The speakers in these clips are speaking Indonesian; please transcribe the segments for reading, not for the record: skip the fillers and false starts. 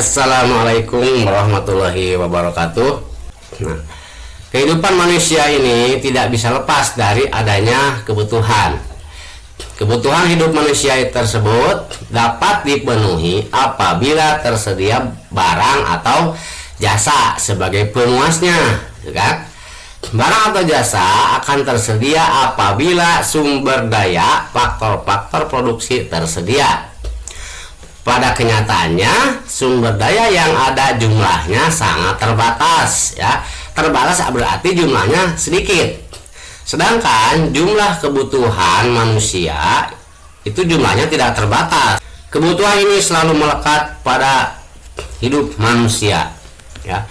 Assalamualaikum warahmatullahi wabarakatuh. Nah, kehidupan manusia ini tidak bisa lepas dari adanya kebutuhan. Kebutuhan hidup manusia tersebut dapat dipenuhi apabila tersedia barang atau jasa sebagai pemuasnya, kan? Barang atau jasa akan tersedia apabila sumber daya faktor-faktor produksi tersedia. Pada kenyataannya, sumber daya yang ada jumlahnya sangat terbatas, ya. Terbatas berarti jumlahnya sedikit. Sedangkan jumlah kebutuhan manusia itu jumlahnya tidak terbatas. Kebutuhan ini selalu melekat pada hidup manusia, ya.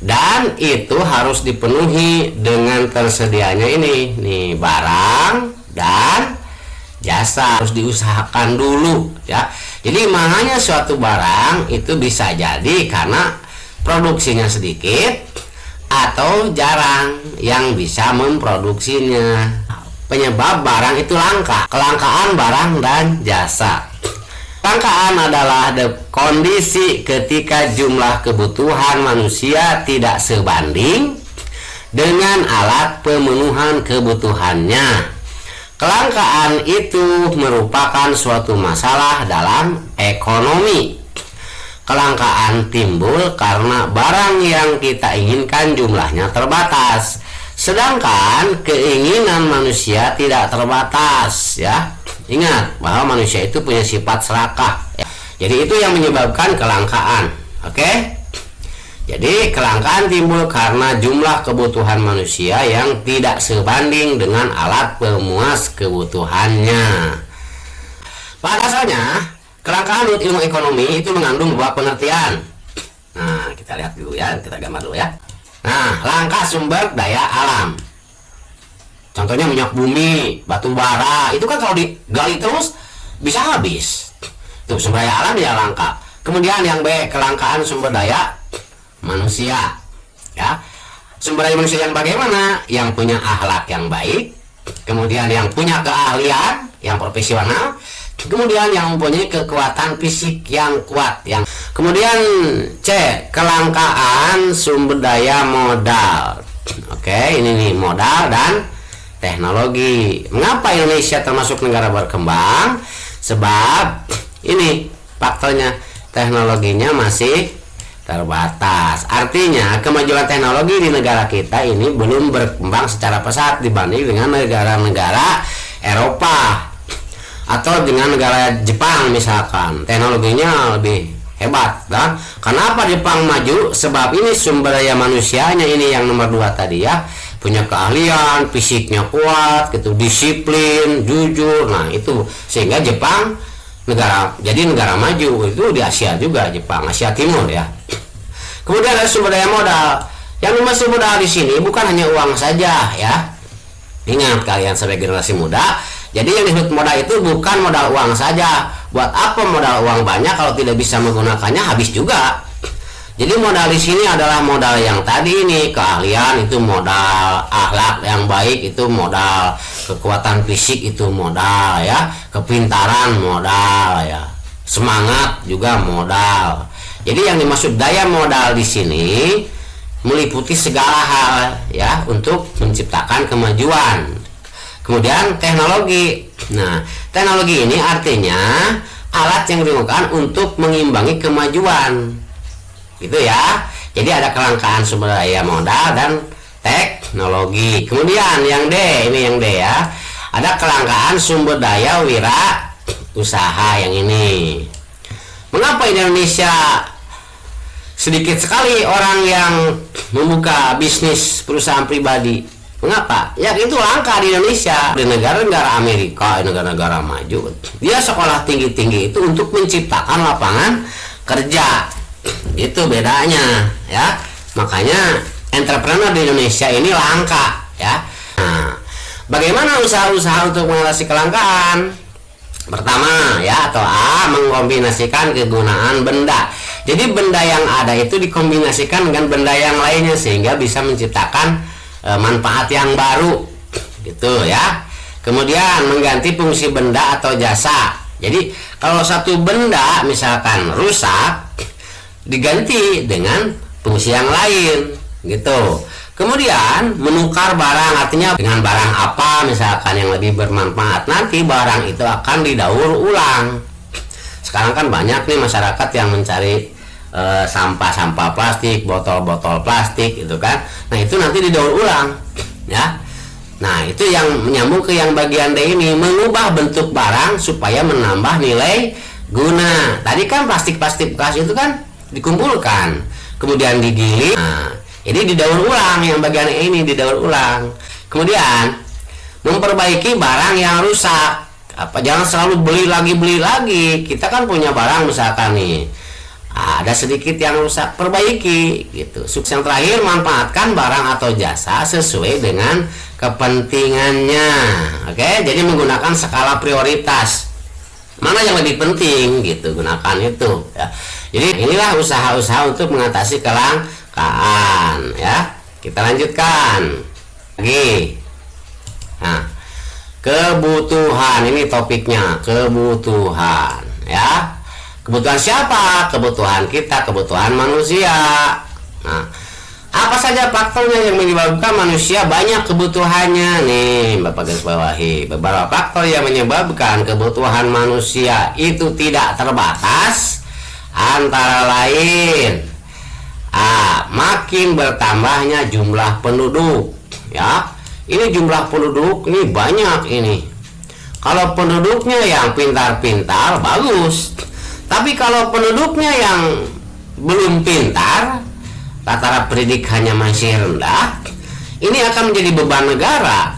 Dan itu harus dipenuhi dengan tersedianya ini, nih, barang dan jasa harus diusahakan dulu, ya. Jadi mahalnya suatu barang itu bisa jadi karena produksinya sedikit atau jarang yang bisa memproduksinya. Penyebab barang itu langka, kelangkaan barang dan jasa. Kelangkaan adalah kondisi ketika jumlah kebutuhan manusia tidak sebanding dengan alat pemenuhan kebutuhannya. Kelangkaan itu merupakan suatu masalah dalam ekonomi. Kelangkaan timbul karena barang yang kita inginkan jumlahnya terbatas, sedangkan keinginan manusia tidak terbatas, ya. Ingat bahwa manusia itu punya sifat serakah, ya. Jadi itu yang menyebabkan kelangkaan. Oke? Jadi kelangkaan timbul karena jumlah kebutuhan manusia yang tidak sebanding dengan alat pemuas kebutuhannya. Pada dasarnya, kelangkaan menurut ilmu ekonomi itu mengandung dua pengertian. Nah, kita lihat dulu ya, kita gambar dulu ya. Nah, langka sumber daya alam. Contohnya minyak bumi, batu bara, itu kan kalau digali terus bisa habis. Itu sumber daya alam ya langka. Kemudian yang B, kelangkaan sumber daya manusia, ya. Sumber daya manusia yang bagaimana? Yang punya akhlak yang baik, kemudian yang punya keahlian yang profesional, kemudian yang mempunyai kekuatan fisik yang kuat, yang kemudian C, kelangkaan sumber daya modal. Oke, ini nih, modal dan teknologi. Mengapa Indonesia termasuk negara berkembang? Sebab ini faktornya, teknologinya masih terbatas. Artinya kemajuan teknologi di negara kita ini belum berkembang secara pesat dibanding dengan negara-negara Eropa atau dengan negara Jepang misalkan. Teknologinya lebih hebat, kan? Kenapa Jepang maju? Sebab ini sumber daya manusianya ini yang nomor 2 tadi, ya. Punya keahlian, fisiknya kuat, gitu, disiplin, jujur. Nah, itu sehingga Jepang jadi negara maju. Itu di Asia juga, Jepang, Asia Timur, ya. Kemudian ada sumber daya modal. Yang dimaksud modal di sini bukan hanya uang saja, ya. Ingat kalian sebagai generasi muda, jadi yang disebut modal itu bukan modal uang saja. Buat apa modal uang banyak kalau tidak bisa menggunakannya, habis juga. Jadi modal di sini adalah modal yang tadi ini, keahlian itu modal, akhlak yang baik itu modal, kekuatan fisik itu modal, ya, kepintaran modal, ya, semangat juga modal. Jadi yang dimaksud daya modal di sini meliputi segala hal, ya, untuk menciptakan kemajuan. Kemudian teknologi. Nah, teknologi ini artinya alat yang digunakan untuk mengimbangi kemajuan. Gitu, ya. Jadi ada kelangkaan sumber daya modal dan teknologi. Kemudian yang D, ini yang D, ya. Ada kelangkaan sumber daya wira usaha yang ini. Mengapa Indonesia sedikit sekali orang yang membuka bisnis perusahaan pribadi? Mengapa? Ya itu langka di Indonesia. Di negara-negara Amerika, negara-negara maju, dia sekolah tinggi-tinggi itu untuk menciptakan lapangan kerja. Itu bedanya, ya. Makanya entrepreneur di Indonesia ini langka, ya. Nah, bagaimana usaha-usaha untuk mengatasi kelangkaan? Pertama, ya, atau A, mengkombinasikan kegunaan benda. Jadi benda yang ada itu dikombinasikan dengan benda yang lainnya sehingga bisa menciptakan manfaat yang baru, gitu, ya. Kemudian mengganti fungsi benda atau jasa. Jadi kalau satu benda misalkan rusak, diganti dengan fungsi yang lain gitu. Kemudian menukar barang, artinya dengan barang apa misalkan yang lebih bermanfaat, nanti barang itu akan didaur ulang. Sekarang kan banyak nih masyarakat yang mencari sampah-sampah plastik, botol-botol plastik itu kan. Nah itu nanti didaur ulang ya. Nah itu yang menyambung ke yang bagian D ini, mengubah bentuk barang supaya menambah nilai guna. Tadi kan plastik-plastik bekas itu kan dikumpulkan kemudian digiling. Nah, ini didaur ulang, yang bagian ini didaur ulang. Kemudian memperbaiki barang yang rusak. Jangan selalu beli lagi. Kita kan punya barang misalkan nih, ada sedikit yang rusak, perbaiki gitu. Yang terakhir, manfaatkan barang atau jasa sesuai dengan kepentingannya. Oke, jadi menggunakan skala prioritas. Mana yang lebih penting gitu, gunakan itu ya. Jadi inilah usaha-usaha untuk mengatasi kelangkaan ya. Kita lanjutkan lagi. Nah, kebutuhan, ini topiknya, kebutuhan ya. Kebutuhan siapa? Kebutuhan kita, kebutuhan manusia. Nah, apa saja faktornya yang menyebabkan manusia banyak kebutuhannya? Nih, Bapak garis bawahi. Beberapa faktor yang menyebabkan kebutuhan manusia itu tidak terbatas, antara lain makin bertambahnya jumlah penduduk ya. Ini jumlah penduduk ini banyak ini. Kalau penduduknya yang pintar-pintar bagus, tapi kalau penduduknya yang belum pintar, rata-rata pendidikannya masih rendah, ini akan menjadi beban negara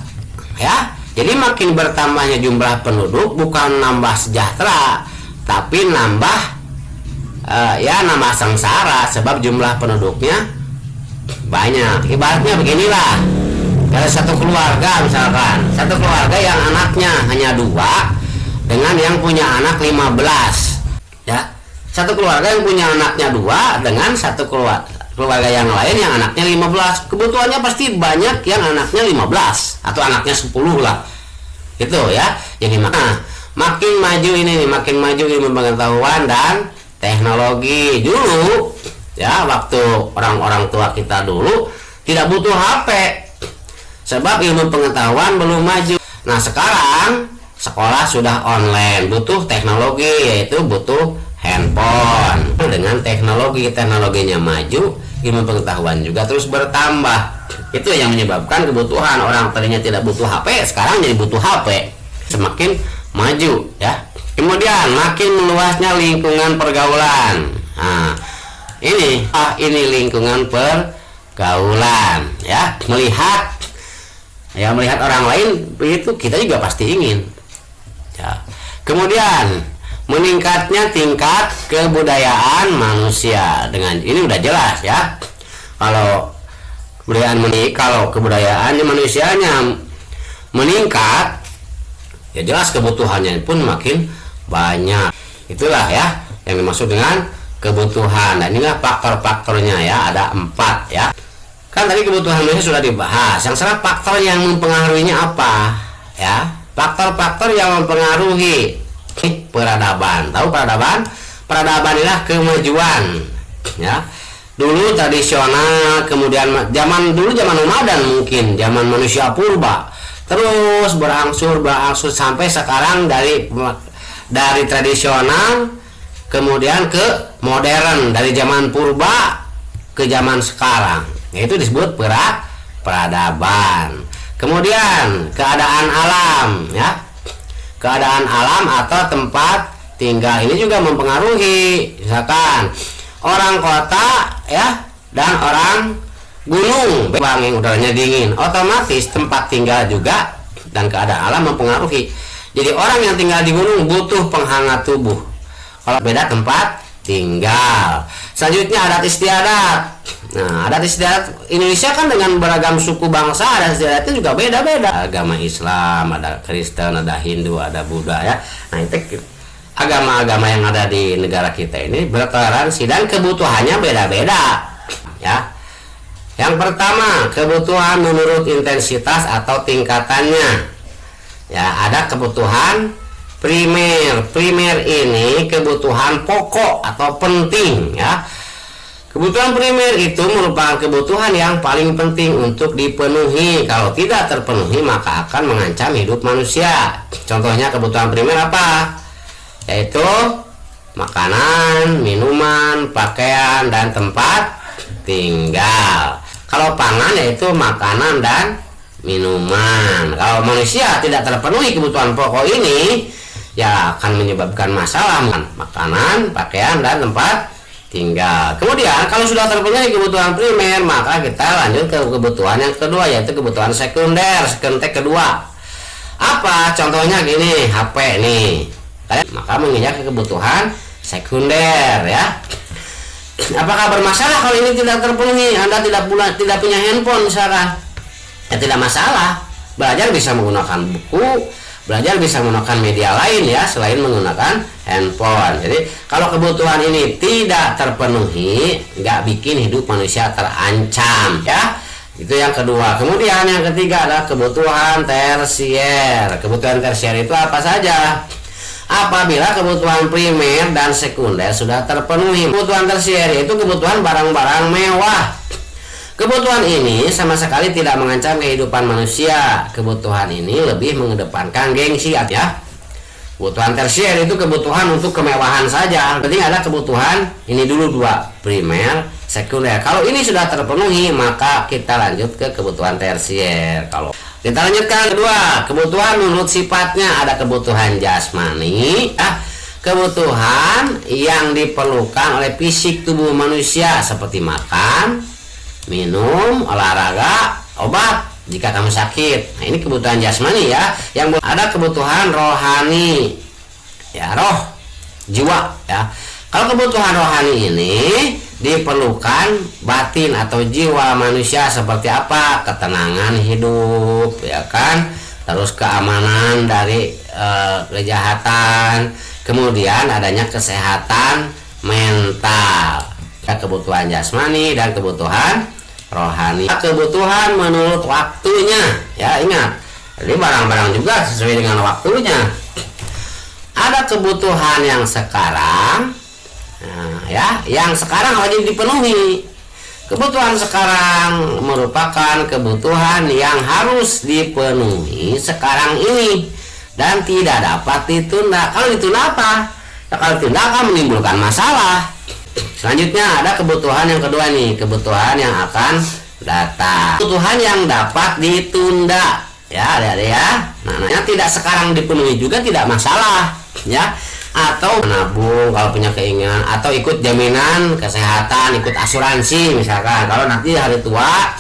ya. Jadi makin bertambahnya jumlah penduduk bukan nambah sejahtera, tapi nambah nambah sengsara, sebab jumlah penduduknya banyak. Ibaratnya beginilah, kalau satu keluarga misalkan, satu keluarga yang anaknya hanya 2 dengan yang punya anak 15 ya. Satu keluarga yang punya anaknya 2 dengan satu keluarga yang lain yang anaknya 15, kebutuhannya pasti banyak yang anaknya 15 atau anaknya 10 lah gitu ya. Jadi makin maju ini nih, makin maju ilmu pengetahuan dan teknologi. Dulu ya, waktu orang-orang tua kita dulu tidak butuh HP sebab ilmu pengetahuan belum maju. Nah sekarang sekolah sudah online, butuh teknologi, yaitu butuh handphone. Dengan teknologinya maju, ilmu pengetahuan juga terus bertambah. Itu yang menyebabkan kebutuhan orang tadinya tidak butuh HP, sekarang jadi butuh HP. Semakin maju ya. Kemudian makin meluasnya lingkungan pergaulan. Nah, ini lingkungan pergaulan ya. Melihat orang lain itu kita juga pasti ingin ya. Kemudian meningkatnya tingkat kebudayaan manusia. Dengan ini udah jelas ya. Kalau kebudayaannya manusianya meningkat, ya jelas kebutuhannya pun makin banyak. Itulah ya yang dimaksud dengan kebutuhan. Dan inilah faktor-faktornya ya, ada 4 ya. Kan tadi kebutuhan manusia sudah dibahas. Yang salah faktor yang mempengaruhinya apa ya? Faktor-faktor yang mempengaruhi peradaban. Tahu peradaban? Peradaban inilah kemajuan ya. Dulu tradisional, kemudian zaman nomaden, mungkin zaman manusia purba, terus berangsur sampai sekarang dari tradisional kemudian ke modern, dari zaman purba ke zaman sekarang. Itu disebut peradaban. Kemudian keadaan alam ya. Keadaan alam atau tempat tinggal ini juga mempengaruhi. Misalkan orang kota ya dan orang gunung, yang udaranya dingin, otomatis tempat tinggal juga dan keadaan alam mempengaruhi. Jadi orang yang tinggal di gunung butuh penghangat tubuh, kalau beda tempat tinggal. Selanjutnya adat istiadat. Nah, adat istiadat Indonesia kan dengan beragam suku bangsa, adat istiadatnya juga beda-beda. Agama Islam, ada Kristen, ada Hindu, ada Buddha ya. Nah, itu agama-agama yang ada di negara kita ini bertoleransi dan kebutuhannya beda-beda ya. Yang pertama, kebutuhan menurut intensitas atau tingkatannya. Ya, ada kebutuhan primer. Primer ini kebutuhan pokok atau penting ya. Kebutuhan primer itu merupakan kebutuhan yang paling penting untuk dipenuhi. Kalau tidak terpenuhi maka akan mengancam hidup manusia. Contohnya kebutuhan primer apa? Yaitu makanan, minuman, pakaian, dan tempat tinggal. Kalau pangan yaitu makanan dan minuman. Kalau manusia tidak terpenuhi kebutuhan pokok ini, ya akan menyebabkan masalah makanan, pakaian, dan tempat tinggal. Kemudian kalau sudah terpenuhi kebutuhan primer, maka kita lanjut ke kebutuhan yang kedua, yaitu kebutuhan sekunder. Sekunder kedua apa? Contohnya gini, HP nih. Maka menginjak ke kebutuhan sekunder ya. Apakah bermasalah kalau ini tidak terpenuhi? Anda tidak punya handphone misalkan, ya tidak masalah. Belajar bisa menggunakan buku, belajar bisa menggunakan media lain ya selain menggunakan handphone. Jadi kalau kebutuhan ini tidak terpenuhi, nggak bikin hidup manusia terancam ya. Itu yang kedua. Kemudian yang ketiga adalah kebutuhan tersier. Kebutuhan tersier itu apa saja? Apabila kebutuhan primer dan sekunder sudah terpenuhi. Kebutuhan tersier itu kebutuhan barang-barang mewah. Kebutuhan ini sama sekali tidak mengancam kehidupan manusia. Kebutuhan ini lebih mengedepankan gengsi ya. Kebutuhan tersier itu kebutuhan untuk kemewahan saja. Penting ada kebutuhan ini dulu dua, primer, sekunder. Kalau ini sudah terpenuhi maka kita lanjut ke kebutuhan tersier. Kalau kita lanjutkan kedua, kebutuhan menurut sifatnya. Ada kebutuhan jasmani ya. Kebutuhan yang diperlukan oleh fisik tubuh manusia seperti makan, minum, olahraga, obat jika kamu sakit. Nah, ini kebutuhan jasmani ya. Yang ada kebutuhan rohani ya, roh, jiwa ya. Kalau kebutuhan rohani ini diperlukan batin atau jiwa manusia seperti apa? Ketenangan hidup ya kan, terus keamanan dari kejahatan, kemudian adanya kesehatan mental. Kebutuhan jasmani dan kebutuhan rohani. Kebutuhan menurut waktunya ya, ingat, jadi barang-barang juga sesuai dengan waktunya. Ada kebutuhan yang sekarang ya, yang sekarang wajib dipenuhi. Kebutuhan sekarang merupakan kebutuhan yang harus dipenuhi sekarang ini dan tidak dapat ditunda. Kalau ditunda apa? Ya, kalau ditunda akan menimbulkan masalah. Selanjutnya ada kebutuhan yang kedua nih, kebutuhan yang akan datang. Kebutuhan yang dapat ditunda ya, adik-adik ya. Nah, yang tidak sekarang dipenuhi juga tidak masalah ya. Atau menabung kalau punya keinginan, atau ikut jaminan kesehatan, ikut asuransi misalkan. Kalau nanti hari tua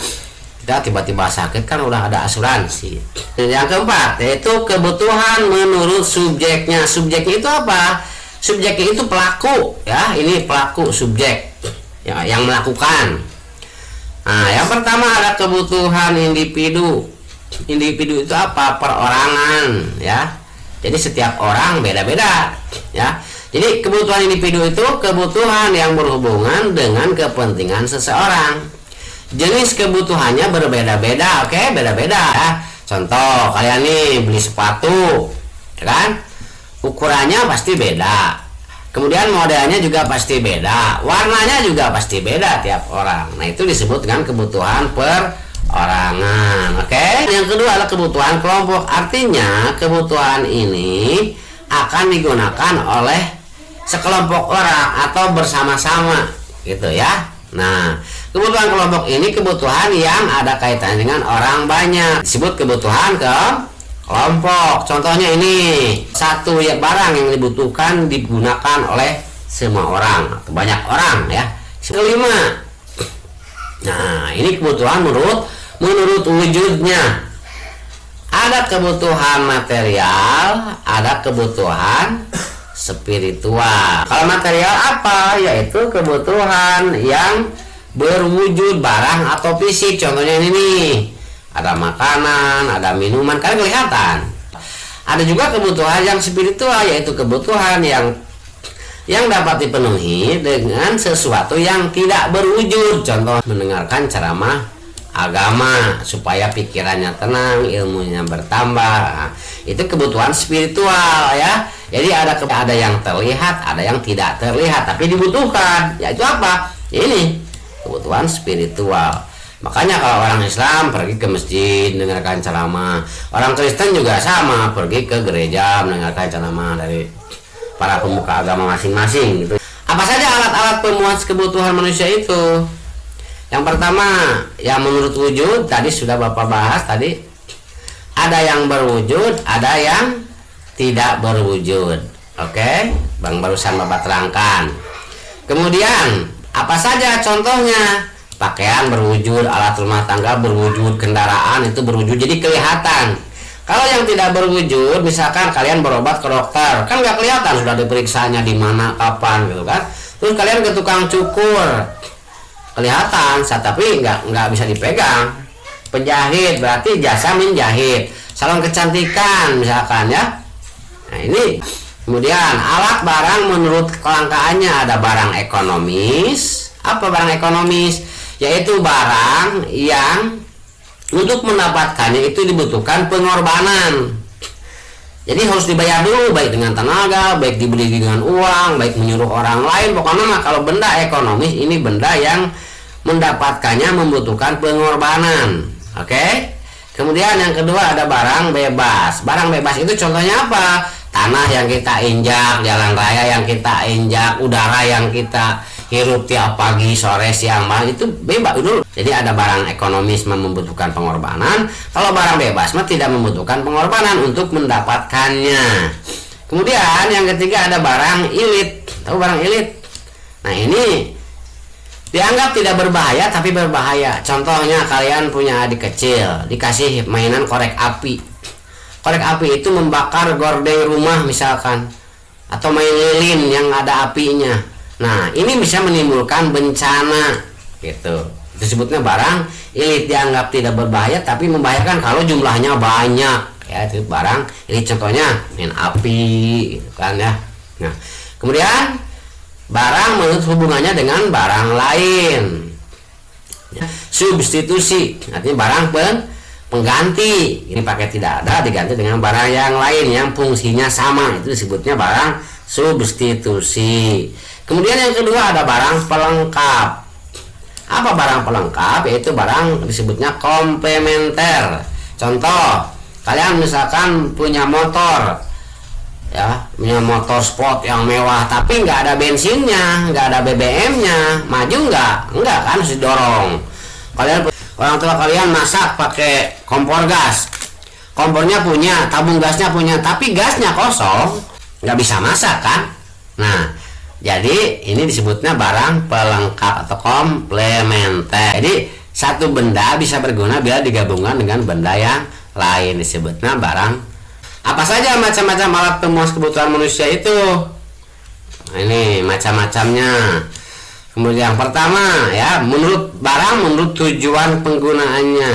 kita tiba-tiba sakit kan udah ada asuransi. Yang keempat yaitu kebutuhan menurut subjeknya. Subjeknya itu apa? Subjeknya itu pelaku ya, ini pelaku, subjek ya, yang melakukan. Nah, yang pertama ada kebutuhan individu. Individu itu apa? Perorangan ya. Jadi setiap orang beda-beda ya. Jadi kebutuhan individu itu kebutuhan yang berhubungan dengan kepentingan seseorang. Jenis kebutuhannya berbeda-beda, oke, beda-beda ya. Contoh, kalian nih beli sepatu ya kan? Ukurannya pasti beda, kemudian modelnya juga pasti beda, warnanya juga pasti beda tiap orang. Nah, itu disebut dengan kebutuhan perorangan. Oke. Yang kedua adalah kebutuhan kelompok. Artinya kebutuhan ini akan digunakan oleh sekelompok orang atau bersama-sama gitu ya. Nah, kebutuhan kelompok ini kebutuhan yang ada kaitannya dengan orang banyak, disebut kebutuhan kelompok. Contohnya ini, satu ya barang yang dibutuhkan digunakan oleh semua orang atau banyak orang ya. Kelima, nah ini kebutuhan menurut wujudnya. Ada kebutuhan material, ada kebutuhan spiritual. Kalau material apa? Yaitu kebutuhan yang berwujud barang atau fisik. Contohnya ini nih, ada makanan, ada minuman, kan kelihatan. Ada juga kebutuhan yang spiritual, yaitu kebutuhan yang dapat dipenuhi dengan sesuatu yang tidak berwujud. Contoh, mendengarkan ceramah agama supaya pikirannya tenang, ilmunya bertambah. Nah, itu kebutuhan spiritual ya. Jadi ada yang terlihat, ada yang tidak terlihat tapi dibutuhkan. Yaitu apa? Ini kebutuhan spiritual. Makanya kalau orang Islam pergi ke masjid mendengarkan ceramah, orang Kristen juga sama, pergi ke gereja mendengarkan ceramah dari para pemuka agama masing-masing gitu. Apa saja alat-alat pemuas kebutuhan manusia itu? Yang pertama, yang menurut wujud tadi sudah Bapak bahas tadi. Ada yang berwujud, ada yang tidak berwujud. Oke, Bang barusan Bapak terangkan. Kemudian, apa saja contohnya? Pakaian berwujud, alat rumah tangga berwujud, kendaraan itu berwujud, jadi kelihatan. Kalau yang tidak berwujud, misalkan kalian berobat ke dokter, kan nggak kelihatan sudah diperiksanya di mana, kapan gitu kan. Terus kalian ke tukang cukur, kelihatan, tapi nggak bisa dipegang. Penjahit berarti jasa menjahit. Salon kecantikan misalkan ya. Nah ini. Kemudian alat barang menurut kelangkaannya, ada barang ekonomis. Apa barang ekonomis? Yaitu barang yang untuk mendapatkannya itu dibutuhkan pengorbanan. Jadi harus dibayar dulu, baik dengan tenaga, baik dibeli dengan uang, baik menyuruh orang lain. Pokoknya mah kalau benda ekonomis ini benda yang mendapatkannya membutuhkan pengorbanan. Oke? Kemudian yang kedua ada barang bebas. Barang bebas itu contohnya apa? Tanah yang kita injak, jalan raya yang kita injak, udara yang kita hirup tiap pagi, sore, siang, malam, itu bebas dulu. Jadi ada barang ekonomis membutuhkan pengorbanan. Kalau barang bebas mah tidak membutuhkan pengorbanan untuk mendapatkannya. Kemudian yang ketiga ada barang ilit. Tahu barang ilit? Nah ini dianggap tidak berbahaya tapi berbahaya. Contohnya kalian punya adik kecil, dikasih mainan korek api. Korek api itu membakar gorden rumah misalkan, atau main lilin yang ada apinya. Nah ini bisa menimbulkan bencana gitu. Itu disebutnya barang ilit, dianggap tidak berbahaya tapi membahayakan kalau jumlahnya banyak ya. Itu barang ilit, contohnya main api gitu kan ya. Nah kemudian barang menurut hubungannya dengan barang lain. Substitusi artinya barang pengganti, ini pakai tidak ada diganti dengan barang yang lain yang fungsinya sama, itu disebutnya barang substitusi. Kemudian yang kedua ada barang pelengkap. Apa barang pelengkap? Yaitu barang disebutnya komplementer. Contoh, kalian misalkan punya motor ya, punya motor sport yang mewah tapi nggak ada bensinnya, nggak ada BBM-nya, maju nggak kan, harus didorong. Kalian orang tua kalian masak pakai kompor gas, kompornya punya, tabung gasnya punya, tapi gasnya kosong, nggak bisa masak kan. Nah jadi ini disebutnya barang pelengkap atau komplementer. Jadi satu benda bisa berguna bila digabungkan dengan benda yang lain, disebutnya barang. Apa saja macam-macam alat pemuas kebutuhan manusia itu? Nah, ini macam-macamnya. Kemudian yang pertama ya, menurut barang, menurut tujuan penggunaannya.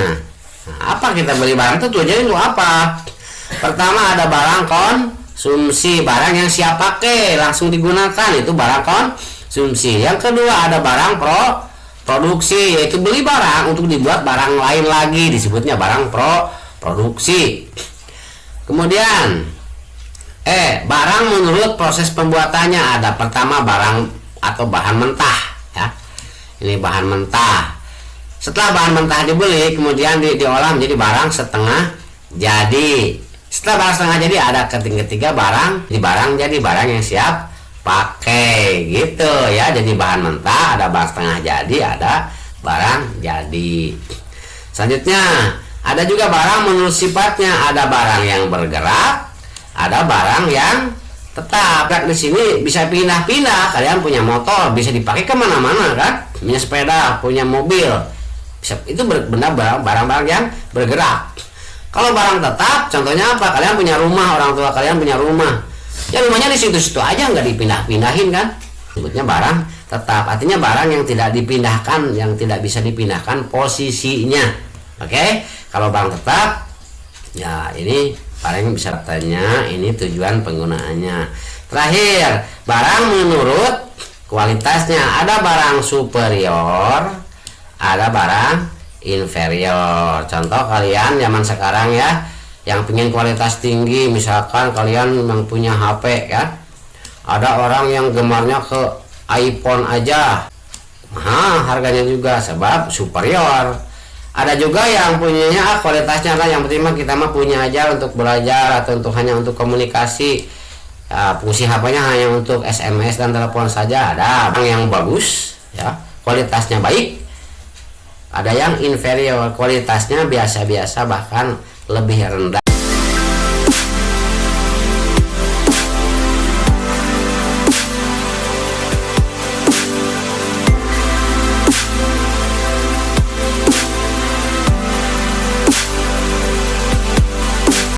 Nah, apa kita beli barang itu tujuannya untuk apa? Pertama ada barang konsumsi, barang yang siap pakai langsung digunakan, itu barang konsumsi. Yang kedua ada barang produksi, yaitu beli barang untuk dibuat barang lain lagi, disebutnya barang produksi. Kemudian barang menurut proses pembuatannya, ada pertama barang atau bahan mentah ya. Ini bahan mentah. Setelah bahan mentah dibeli, kemudian diolah menjadi barang setengah jadi. Setelah barang setengah jadi ada ketiga barang, jadi barang yang siap pakai gitu ya. Jadi bahan mentah, ada barang setengah jadi, ada barang jadi. Selanjutnya ada juga barang menurut sifatnya, ada barang yang bergerak, ada barang yang tetap. Di sini bisa pindah-pindah. Kalian punya motor bisa dipakai kemana-mana kan, punya sepeda, punya mobil, bisa, itu benar barang-barang yang bergerak. Kalau barang tetap, contohnya apa? Kalian punya rumah, orang tua kalian punya rumah, ya rumahnya di situ-situ aja, nggak dipindah-pindahin kan, sebutnya barang tetap. Artinya barang yang tidak dipindahkan, yang tidak bisa dipindahkan posisinya. Oke, kalau barang tetap ya ini barang yang bisa tanya, ini tujuan penggunaannya. Terakhir, barang menurut kualitasnya, ada barang superior, ada barang inferior. Contoh kalian zaman sekarang ya, yang pengen kualitas tinggi, misalkan kalian yang punya HP ya, ada orang yang gemarnya ke iPhone aja, mahal harganya juga sebab superior. Ada juga yang punyanya kualitasnya lah, yang penting mah kita mah punya aja untuk belajar atau untuk hanya untuk komunikasi. Fungsi HP-nya hanya untuk SMS dan telepon saja. Ada yang bagus ya, kualitasnya baik. Ada yang inferior, kualitasnya biasa-biasa bahkan lebih rendah.